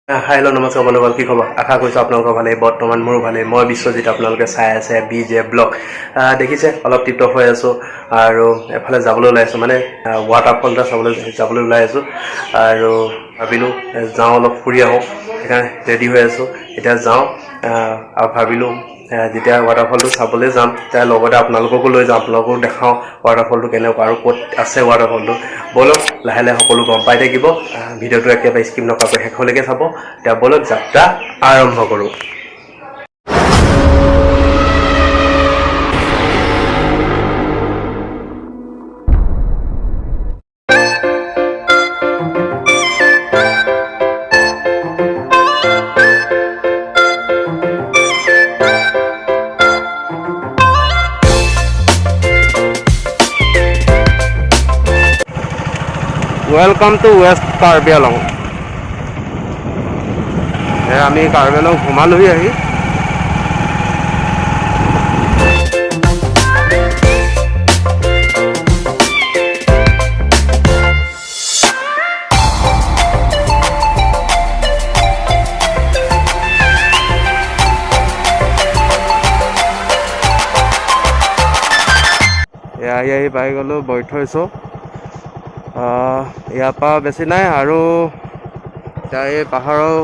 Hello' নমস্কাৰ বন্ধুসকল, কি খবৰ? আশা কৰিছোঁ আপোনালোকৰ ভালেই। বৰ্তমান মোৰো ভালেই। মই বিশ্বজিৎ, আপোনালোকে চাই আছে BJ ব্লগ। দেখিছে অলপ টিপটপ হৈ আছোঁ আৰু এফালে যাবলৈ ওলাই আছোঁ, মানে ৱাটাৰফল এটা যাবলৈ ওলাই আছোঁ আৰু ভাবিলোঁ যাওঁ অলপ ফুৰি আহোঁ, সেইকাৰণে ৰেডি হৈ আছোঁ। এতিয়া যাওঁ আৰু ভাবিলোঁ যেতিয়া ৱাটাৰফলটো চাবলৈ যাম তেতিয়া লগতে আপোনালোককো লৈ যাওঁ, আপোনালোককো দেখাওঁ ৱাটাৰফলটো কেনেকুৱা আৰু ক'ত আছে ৱাটাৰফলটো। ব'লক লাহে লাহে সকলো গম পাই থাকিব। ভিডিঅ'টো একেবাৰে স্কিপ নকৰাকৈ শেষলৈকে চাব। এতিয়া ব'লক যাত্ৰা আৰম্ভ কৰোঁ। Welcome to west Karbi Anglong. আমি কাৰ্বি আংলং সোমালোহি আহি। আহি পাই গ'লোঁ, বহি থৈছোঁ। ইয়াৰ পৰা বেছি নাই আৰু এতিয়া এই পাহাৰৰ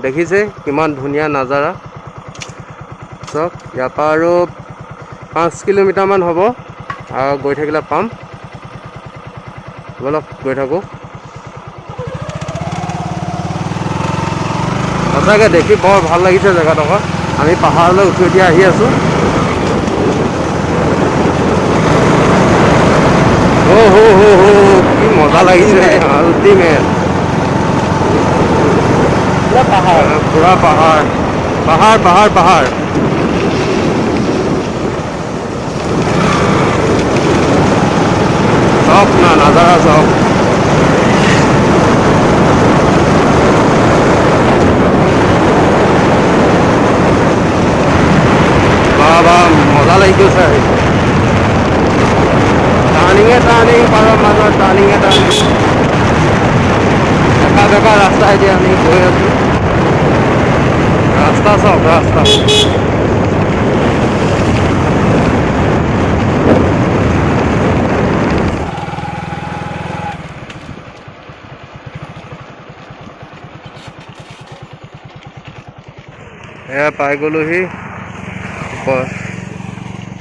দেখিছে কিমান ধুনীয়া নাজাৰা। চাওক, ইয়াৰ পৰা আৰু 5 কিলোমিটাৰমান হ'ব আৰু গৈ থাকিলে পাম। ব'লক গৈ থাকোঁ। সঁচাকৈ দেখি বৰ ভাল লাগিছে জেগাডোখৰ। আমি পাহাৰলৈ উঠি উঠি আহি আছোঁ। কি মজা লাগিছে, আল্টিমেট। পুৰা পাহাৰ পাহাৰ পাহাৰ পাহাৰ। চাওক না, নাজাৰা চাওক। বা মজা লাগি গৈছে। টাৰ্ণিং পাৰৰ মাজত টাৰ্ণিঙে টাৰ্ণিং, একা বেকা ৰাস্তা। এতিয়া আমি গৈ আছোঁ। ৰাস্তা চাওক, ৰাস্তা। এয়া পাই গ'লোহি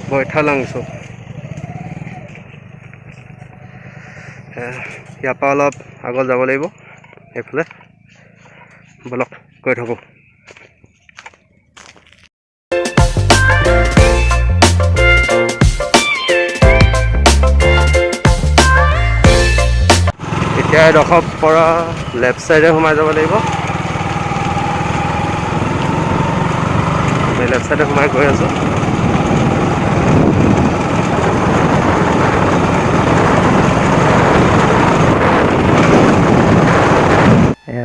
বৈঠালাংছো। ইয়াৰ পৰা অলপ আগত যাব লাগিব, এইফালে। ব'লক গৈ থাকোঁ। এতিয়া এডোখৰ পৰা লেফ্ট চাইডে সোমাই যাব লাগিব। আমি লেফ্ট চাইডে সোমাই গৈ আছোঁ।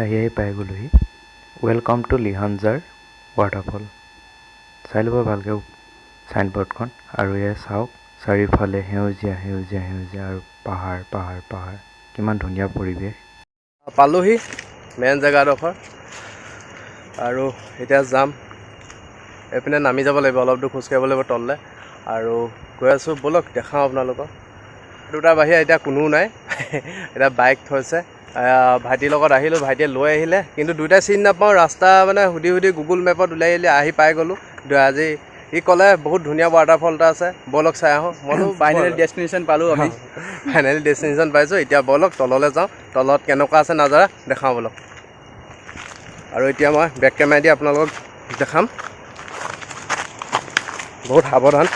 আহি পাই গ'লোহি। Welcome to Lihanjar waterfall. চাই ল'ব ভালকৈ চাইনবৰ্ডখন। আৰু এয়া চাওক, চাৰিওফালে সেউজীয়া সেউজীয়া সেউজীয়া আৰু পাহাৰ পাহাৰ পাহাৰ। কিমান ধুনীয়া পৰিৱেশ। পালোহি মেইন জেগাডোখৰ আৰু এতিয়া যাম। এইপিনে নামি যাব লাগিব, অলপ দূৰ খোজকাঢ়িব লাগিব তললৈ আৰু গৈ আছোঁ। ব'লক দেখাওঁ আপোনালোকক। দুটাৰ বাহিৰে এতিয়া কোনো নাই। এতিয়া বাইক থৈছে। ভাইটিৰ লগত আহিলোঁ, ভাইটিয়ে লৈ আহিলে, কিন্তু দুয়োটাই চিনি নাপাওঁ। ৰাস্তা মানে সুধি সুধি গুগল মেপত উলিয়াই আহি পাই গ'লোঁ। আজি ই ক'লে বহুত ধুনীয়া ৱাটাৰফল এটা আছে, ব'লক চাই আহোঁ। মইতো ফাইনেল ডেষ্টিনেশ্যন পালোঁ আমি। ফাইনেলি ডেষ্টিনেশ্যন পাইছোঁ। এতিয়া ব'লক তললৈ যাওঁ, তলত কেনেকুৱা আছে নাজাৰা দেখাওঁ ব'লক। আৰু এতিয়া মই বেক কেমেৰা দি আপোনালোকক দেখাম। বহুত সাৱধান।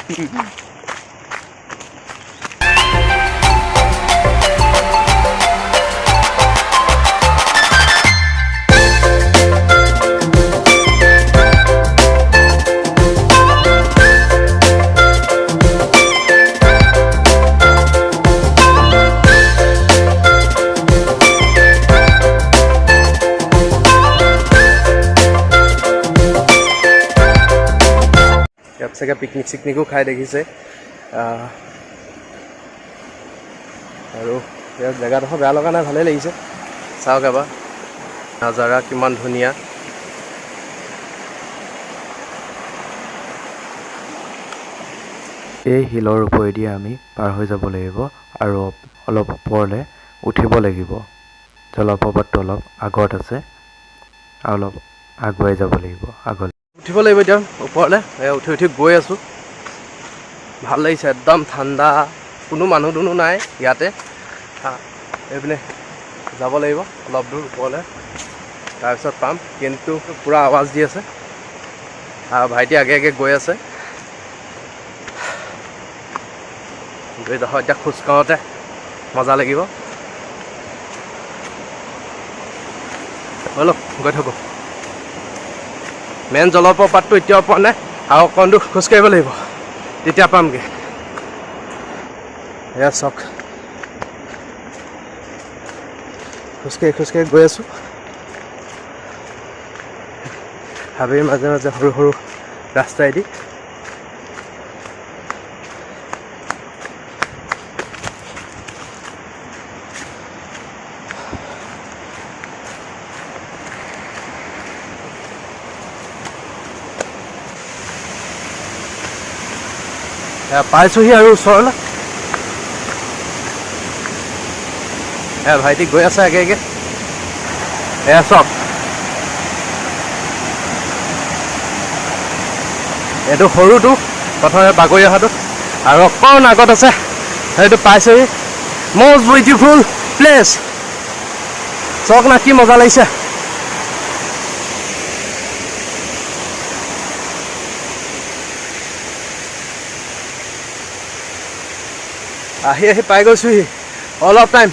ইয়াত চাগে পিকনিক চিকনিকো খাই দেখিছে। আৰু ইয়াৰ জেগাডোখৰ বেয়া লগা নাই, ভালেই লাগিছে। চাওক এবাৰ নাজাৰা কিমান ধুনীয়া। এই শিলৰ ওপৰেদি আমি পাৰ হৈ যাব লাগিব আৰু অলপ ওপৰলৈ উঠিব লাগিব। জলপ্ৰপাতটো অলপ আগত আছে আৰু অলপ আগুৱাই যাব লাগিব আগলৈ। উঠিব লাগিব এতিয়া ওপৰলৈ। উঠি উঠি গৈ আছোঁ। ভাল লাগিছে, একদম ঠাণ্ডা, কোনো মানুহ দুনুহ নাই ইয়াতে। এইপিনে যাব লাগিব অলপ দূৰ ওপৰলৈ, তাৰপিছত পাম। কিন্তু পূৰা আৱাজ দি আছে আৰু ভাইটি আগে আগে গৈ আছে। এতিয়া খোজ কাঢ়োতে মজা লাগিব। অলপ গৈ থাকোঁ। মেইন জলপ্ৰপাতটো এতিয়াও পোৱা নাই আৰু অকণ দূৰ খোজকাঢ়িব লাগিব, তেতিয়া পামগৈ। এয়া চাওক, খোজকাঢ়ি খোজকাঢ়ি গৈ আছোঁ। হাবিৰ মাজে মাজে সৰু সৰু ৰাস্তাইদি। পাইছোঁহি আৰু ওচৰলৈ। ভাইটি গৈ আছে আগে আগে। এয়া চাওক, এইটো সৰুটো প্ৰথমে বাগৰি অহাটো, আৰু অকণ আগত আছে সেইটো পাইছোঁহি। Most beautiful place. চাওক না কি মজা লাগিছে। আহি আহি পাই গৈছোঁহি। অলপ টাইম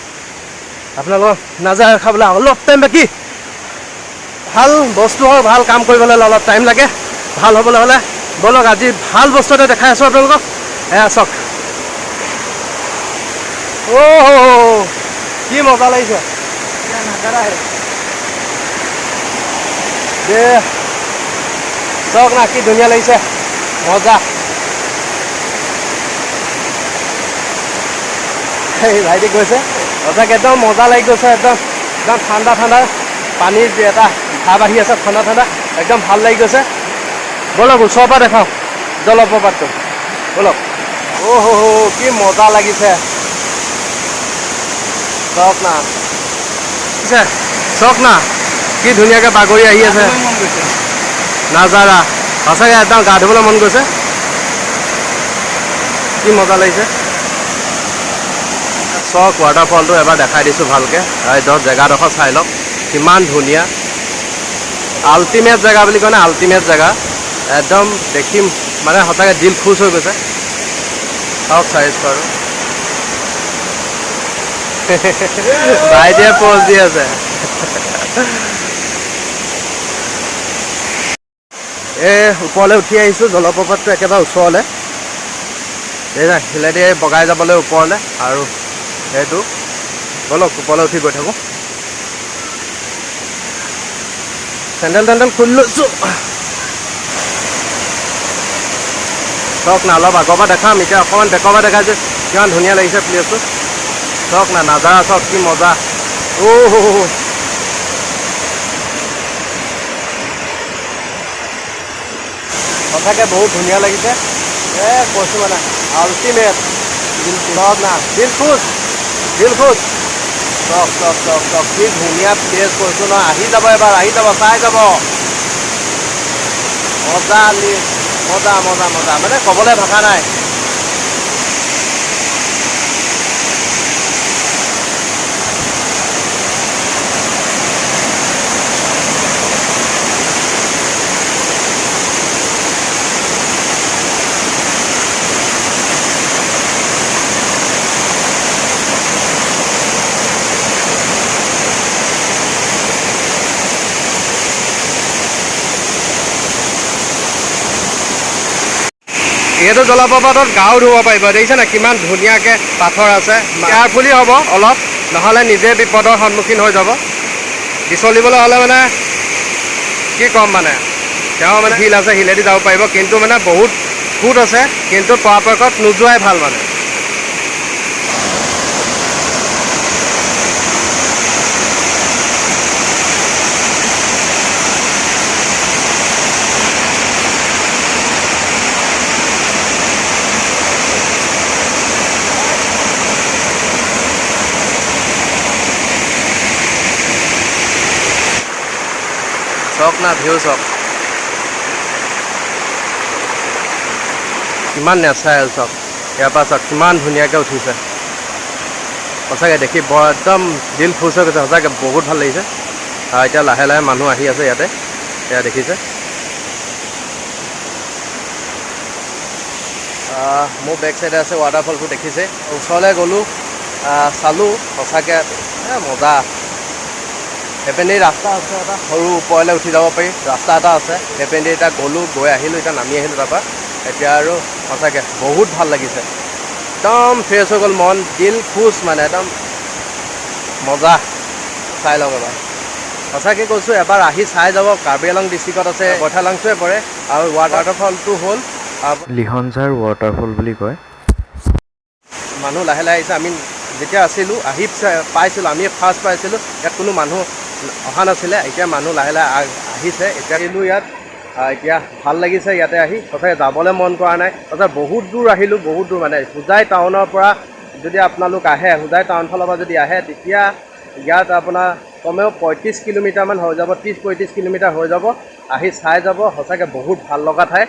আপোনালোকক নাজাৰা খাবলৈ অলপ টাইম বাকী। ভাল বস্তু হওক, ভাল কাম কৰিবলৈ হ'লে অলপ টাইম লাগে। ভাল হ'বলৈ হ'লে ব'লক আজি ভাল বস্তু এটা দেখাই আছোঁ আপোনালোকক। এয়া চাওক, কি মজা লাগিছে দে। চাওক না কি ধুনীয়া লাগিছে, মজা। এই ভাইটি গৈছে সঁচাকৈ একদম মজা লাগি গৈছে। একদম একদম ঠাণ্ডা ঠাণ্ডা পানীৰ এটা ভাৱ আহি আছে, ঠাণ্ডা ঠাণ্ডা একদম ভাল লাগি গৈছে। ব'লক ওচৰৰ পৰা দেখাওঁ জলপ্ৰপাতটো, ব'লক। কি মজা লাগিছে, চাওক না। চাওক না কি ধুনীয়াকৈ বাগৰি আহি আছে নাজাৰা। সঁচাকৈ একদম গা ধুবলৈ মন গৈছে, কি মজা লাগিছে। চাওক ৱাটাৰফলটো এবাৰ দেখাই দিছোঁ ভালকৈ। একদম জেগাডোখৰ চাই লওক কিমান ধুনীয়া। আল্টিমেট জেগা বুলি কয় নে, আল্টিমেট জেগা। একদম দেখিম মানে সঁচাকৈ দিল খুচ হৈ গৈছে। চাওক চাইজটো আৰু ভাইটিয়ে প'জ দি আছে। ওপৰলৈ উঠি আহিছোঁ, জলপ্ৰপাতটো একেবাৰে ওচৰলৈ। শিলেদি বগাই যাবলৈ ওপৰলৈ, আৰু সেইটো ব'লক ওপৰলৈ উঠি গৈ থাকোঁ। চেণ্ডেল টেণ্ডেল খুলি লৈছোঁ। চাওক না, অলপ আগৰ পৰা দেখাম, এতিয়া অকণমান বেকৰ পৰা দেখাইছোঁ। কিমান ধুনীয়া লাগিছে প্লেচটো। চাওক না নাজাৰা, চাওক কি মজা। সঁচাকৈ বহুত ধুনীয়া লাগিছে। কৈছোঁ মানে আল্টিমেট। চাওক না, দিল খুচ, দিল খুচ। চাওক চাওক চাওক চাওক কি ধুনীয়া প্লেচ কৈছোঁ নহয়। আহি যাব এবাৰ, আহি যাব, চাই যাব। মজা মজা মজা মজা, মানে ক'বলৈ ভাষা নাই। এইটো জলপ্ৰপাতত গাও ধুব পাৰিব, দেখিছে নাই কিমান ধুনীয়াকৈ পাথৰ আছে। কেয়াৰফুলি হ'ব অলপ, নহ'লে নিজে বিপদৰ সন্মুখীন হৈ যাব। পিছলিবলৈ হ'লে মানে কি ক'ম, মানে তেওঁ মানে শিল আছে, শিলেদি যাব পাৰিব। কিন্তু মানে বহুত ফুট আছে, কিন্তু পৰাপক্ষত নোযোৱাই ভাল মানে। চাওক না ভিউ চাওক কিমান নেচাৰেল চাওক ইয়াৰ পৰা চাওক কিমান ধুনীয়াকৈ উঠিছে সঁচাকৈ দেখি বৰ একদম দিল খুচ হৈ গৈছে সঁচাকৈ বহুত ভাল লাগিছে এতিয়া লাহে লাহে মানুহ আহি আছে ইয়াতে এয়া দেখিছে মোৰ বেক চাইডে আছে ৱাটাৰফলটো দেখিছে ওচৰলৈ গ'লোঁ চালোঁ সঁচাকৈ মজা সেইপিনে ৰাস্তা আছে এটা সৰু ওপৰলৈ উঠি যাব পাৰি ৰাস্তা এটা আছে সেইপিনে এতিয়া গ'লোঁ গৈ আহিলোঁ এতিয়া নামি আহিলোঁ তাৰপৰা এতিয়া আৰু সঁচাকৈ বহুত ভাল লাগিছে একদম ফ্ৰেছ হৈ গ'ল মন দিল খুচ মানে একদম মজা চাই লওক এবাৰ সঁচাকৈ কৈছোঁ এবাৰ আহি চাই যাব কাৰ্বি আংলং ডিষ্ট্ৰিক্টত আছে বইঠালাংছোৱে পৰে আৰু ৱাটাৰফলটো হ'ল লিহনজাৰ ৱাটাৰফল বুলি কয় মানুহ লাহে লাহে আহিছে আমি যেতিয়া আছিলোঁ আহি পাইছিলোঁ আমি ফাৰ্ষ্ট পাইছিলোঁ ইয়াত কোনো মানুহ অহা নাছিলে এতিয়া মানুহ লাহে লাহে আহিছে এতিয়া আহিলোঁ ইয়াত এতিয়া ভাল লাগিছে ইয়াতে আহি সঁচাকৈ যাবলৈ মন কৰা নাই সঁচাকৈ বহুত দূৰ আহিলোঁ বহুত দূৰ মানে হোজাই টাউনৰ পৰা যদি আপোনালোক আহে হোজাই টাউন ফালৰ পৰা যদি আহে তেতিয়া ইয়াত আপোনাৰ কমেও 35 কিলোমিটাৰমান হৈ যাব 30-35 কিলোমিটাৰ হৈ যাব আহি চাই যাব সঁচাকৈ বহুত ভাল লগা ঠাই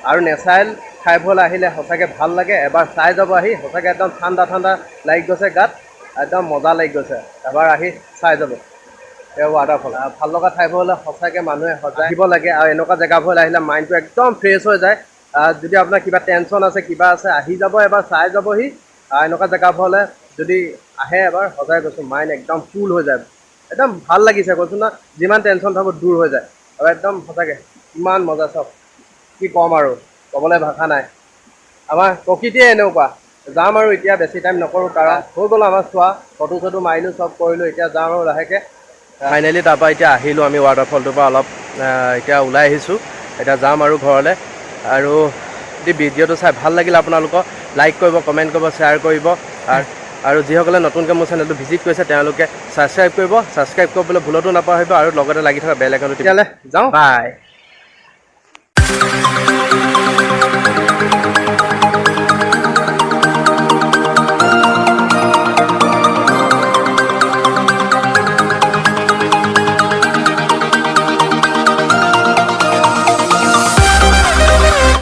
আৰু নেচাৰেল ঠাইবোৰলৈ আহিলে সঁচাকৈ ভাল লাগে এবাৰ চাই যাব আহি সঁচাকৈ একদম ঠাণ্ডা ঠাণ্ডা লাগি গৈছে গাত একদম মজা লাগি গৈছে এবাৰ আহি চাই যাব এই ৱাটাৰফল ভাল লগা ঠাইবোৰলৈ সঁচাকৈ মানুহে সজাই আহিব লাগে আৰু এনেকুৱা জেগাবোৰলৈ আহিলে মাইণ্ডটো একদম ফ্ৰেছ হৈ যায় যদি আপোনাৰ কিবা টেনশ্যন আছে কিবা আছে আহি যাব এবাৰ চাই যাবহি এনেকুৱা জেগাবোৰলৈ যদি আহে এবাৰ সজাই কৈছোঁ মাইণ্ড একদম ফুল হৈ যায় একদম ভাল লাগিছে কৈছোঁ না যিমান টেনশ্যন থাকোঁ দূৰ হৈ যায় আৰু একদম সঁচাকৈ ইমান মজা চব কি ক'ম আৰু ক'বলৈ ভাষা নাই আমাৰ প্ৰকৃতিয়ে এনেকুৱা যাম আৰু এতিয়া বেছি টাইম নকৰোঁ কাৰণ হৈ গ'ল আমাৰ চোৱা ফটো চটো মাৰিলোঁ চব কৰিলোঁ এতিয়া যাম আৰু লাহেকৈ ফাইনেলি তাৰপৰা এতিয়া আহিলোঁ আমি ৱাটাৰফলটোৰ পৰা অলপ এতিয়া ওলাই আহিছোঁ এতিয়া যাম আৰু ঘৰলৈ আৰু যদি ভিডিঅ'টো চাই ভাল লাগিলে আপোনালোকক লাইক কৰিব কমেণ্ট কৰিব শ্বেয়াৰ কৰিব আৰু যিসকলে নতুনকৈ মোৰ চেনেলটো ভিজিট কৰিছে তেওঁলোকে ছাবস্ক্ৰাইব কৰিবলৈ ভুলতো নাপাহৰিব আৰু লগতে লাগি থকা বেল আইকনটো তেতিয়াহ'লে যাওঁ বাই